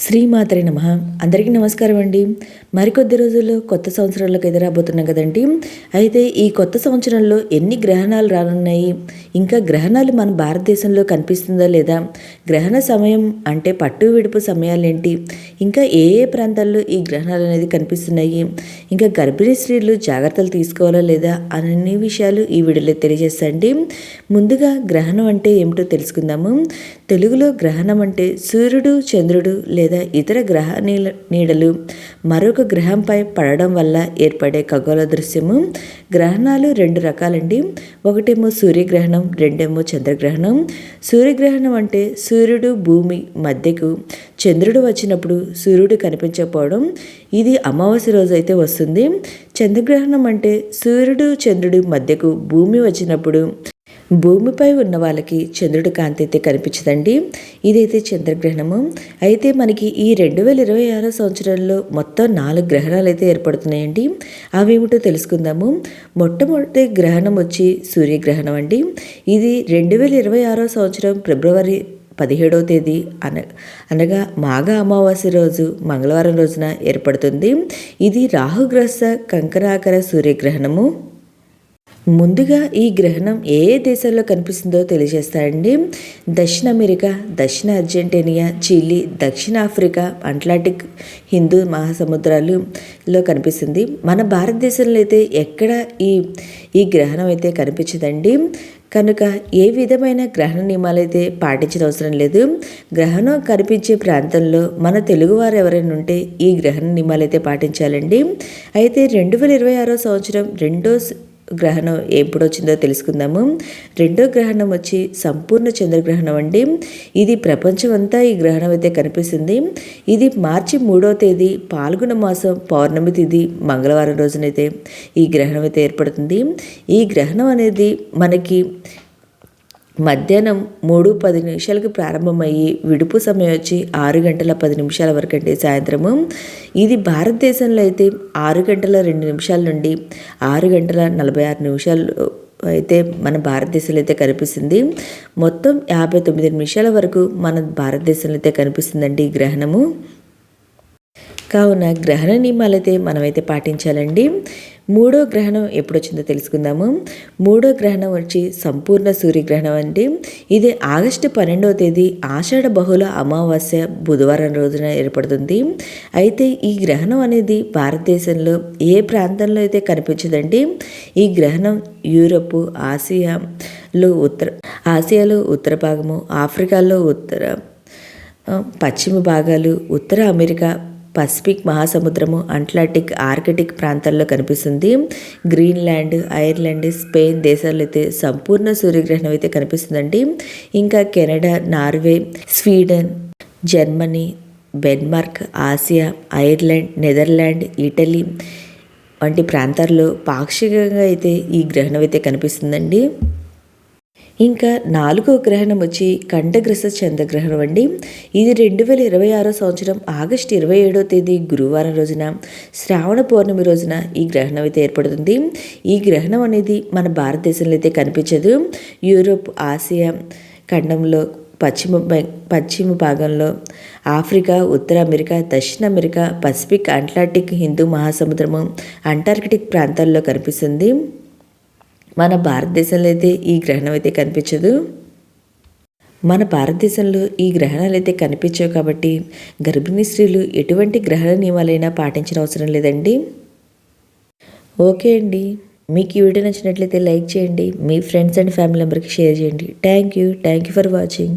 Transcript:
శ్రీమాత్రే నమః. అందరికీ నమస్కారం అండి. మరికొద్ది రోజుల్లో కొత్త సంవత్సరంలోకి ఎదురాబోతున్నాం కదండి. అయితే ఈ కొత్త సంవత్సరంలో ఎన్ని గ్రహణాలు రానున్నాయి, ఇంకా గ్రహణాలు మన భారతదేశంలో కనిపిస్తుందా లేదా, గ్రహణ సమయం అంటే పట్టు విడుపు సమయాలేంటి, ఇంకా ఏ ఏ ప్రాంతాల్లో ఈ గ్రహణాలు అనేది కనిపిస్తున్నాయి, ఇంకా గర్భిణీ స్త్రీలు జాగ్రత్తలు తీసుకోవాలా లేదా అన్ని విషయాలు ఈ వీడియోలో తెలియజేస్తాండి. ముందుగా గ్రహణం అంటే ఏమిటో తెలుసుకుందాము. తెలుగులో గ్రహణం అంటే సూర్యుడు, చంద్రుడు లేదా ఇతర గ్రహ నీడలు మరొక గ్రహంపై పడడం వల్ల ఏర్పడే ఖగోళ దృశ్యము. గ్రహణాలు రెండు రకాలండి. ఒకటేమో సూర్యగ్రహణం, రెండేమో చంద్రగ్రహణం. సూర్యగ్రహణం అంటే సూర్యుడు భూమి మధ్యకు చంద్రుడు వచ్చినప్పుడు సూర్యుడు కనిపించకపోవడం. ఇది అమావాస్య రోజు అయితే వస్తుంది. చంద్రగ్రహణం అంటే సూర్యుడు చంద్రుడి మధ్యకు భూమి వచ్చినప్పుడు భూమిపై ఉన్న వాళ్ళకి చంద్రుడి కాంతి అయితే కనిపించదండి. ఇదైతే చంద్రగ్రహణము. అయితే మనకి ఈ 2026 సంవత్సరంలో మొత్తం 4 గ్రహణాలు అయితే ఏర్పడుతున్నాయండి. అవేమిటో తెలుసుకుందాము. మొట్టమొదటి గ్రహణం వచ్చి సూర్యగ్రహణం అండి. ఇది 2026 సంవత్సరం ఫిబ్రవరి 17వ తేదీ అనగా మాఘ అమావాస్య రోజు మంగళవారం రోజున ఏర్పడుతుంది. ఇది రాహుగ్రస్త కంకరాకర సూర్యగ్రహణము. ముందుగా ఈ గ్రహణం ఏ ఏ దేశాల్లో కనిపిస్తుందో తెలియజేస్తాయండి. దక్షిణ అమెరికా, దక్షిణ అర్జెంటీనియా, చిలీ, దక్షిణ ఆఫ్రికా, అట్లాంటిక్ హిందూ మహాసముద్రాలలో కనిపిస్తుంది. మన భారతదేశంలో అయితే ఎక్కడ ఈ గ్రహణం అయితే కనిపించదండి. కనుక ఏ విధమైన గ్రహణ నియమాలు అయితే పాటించిన అవసరం లేదు. గ్రహణం కనిపించే ప్రాంతంలో మన తెలుగువారు ఎవరైనా ఉంటే ఈ గ్రహణ నియమాలు అయితే పాటించాలండి. అయితే 2026 సంవత్సరం రెండో గ్రహణం ఎప్పుడు వచ్చిందో తెలుసుకుందాము. రెండో గ్రహణం వచ్చి సంపూర్ణ చంద్రగ్రహణం అండి. ఇది ప్రపంచం అంతా ఈ గ్రహణం అయితే కనిపిస్తుంది. ఇది మార్చి 3వ తేదీ పాల్గొన మాసం పౌర్ణమి తిథి మంగళవారం రోజునైతే ఈ గ్రహణం అయితే ఏర్పడుతుంది. ఈ గ్రహణం అనేది మనకి మధ్యాహ్నం 3:10 ప్రారంభమయ్యి విడుపు సమయం వచ్చి 6:10 వరకు అండి సాయంత్రము. ఇది భారతదేశంలో అయితే 6:02 నుండి 6:46 అయితే మన భారతదేశంలో అయితే కనిపిస్తుంది. మొత్తం 59 నిమిషాల వరకు మన భారతదేశంలో అయితే కనిపిస్తుందండి ఈ గ్రహణము. కావున గ్రహణ నియమాలు అయితే మనమైతే పాటించాలండి. మూడో గ్రహణం ఎప్పుడు వచ్చిందో తెలుసుకుందాము. మూడో గ్రహణం వచ్చి సంపూర్ణ సూర్యగ్రహణం అండి. ఇది ఆగస్టు 12వ తేదీ ఆషాఢ బహుళ అమావాస్య బుధవారం రోజున ఏర్పడుతుంది. అయితే ఈ గ్రహణం అనేది భారతదేశంలో ఏ ప్రాంతంలో అయితే కనిపించదండి. ఈ గ్రహణం యూరప్, ఆసియాలో ఉత్తర భాగము, ఆఫ్రికాలో పశ్చిమ భాగాలు, ఉత్తర అమెరికా, పసిఫిక్ మహాసముద్రము, అట్లాంటిక్, ఆర్కిటిక్ ప్రాంతాల్లో కనిపిస్తుంది. గ్రీన్లాండ్, ఐర్లాండ్, స్పెయిన్ దేశాల్లో అయితే సంపూర్ణ సూర్యగ్రహణం అయితే కనిపిస్తుందండి. ఇంకా Canada, Norway, Sweden, Germany, Denmark, Asia, Ireland, Netherland, Italy వంటి ప్రాంతాల్లో పాక్షికంగా అయితే ఈ గ్రహణం అయితే కనిపిస్తుందండి. ఇంకా 4వ గ్రహణం వచ్చి కంఠగ్రస్త చంద్రగ్రహణం అండి. ఇది 2026 సంవత్సరం ఆగస్టు 27వ తేదీ గురువారం రోజున శ్రావణ పౌర్ణమి రోజున ఈ గ్రహణం అయితే ఏర్పడుతుంది. ఈ గ్రహణం అనేది మన భారతదేశంలో అయితే కనిపించదు. యూరోప్, ఆసియా ఖండంలో, పశ్చిమ భాగంలో, ఆఫ్రికా, ఉత్తర అమెరికా, దక్షిణ అమెరికా, పసిఫిక్, అట్లాంటిక్ హిందూ మహాసముద్రము, అంటార్కిటిక్ ప్రాంతాల్లో కనిపిస్తుంది. మన భారతదేశంలో అయితే ఈ గ్రహణం అయితే కనిపించదు. మన భారతదేశంలో ఈ గ్రహణాలు అయితే కనిపించవు కాబట్టి గర్భిణీ స్త్రీలు ఎటువంటి గ్రహణ నియమాలైనా పాటించిన అవసరం లేదండి. ఓకే అండి, మీకు ఈ వీడియో నచ్చినట్లయితే లైక్ చేయండి, మీ ఫ్రెండ్స్ అండ్ ఫ్యామిలీ మెంబర్కి షేర్ చేయండి. Thank you for watching.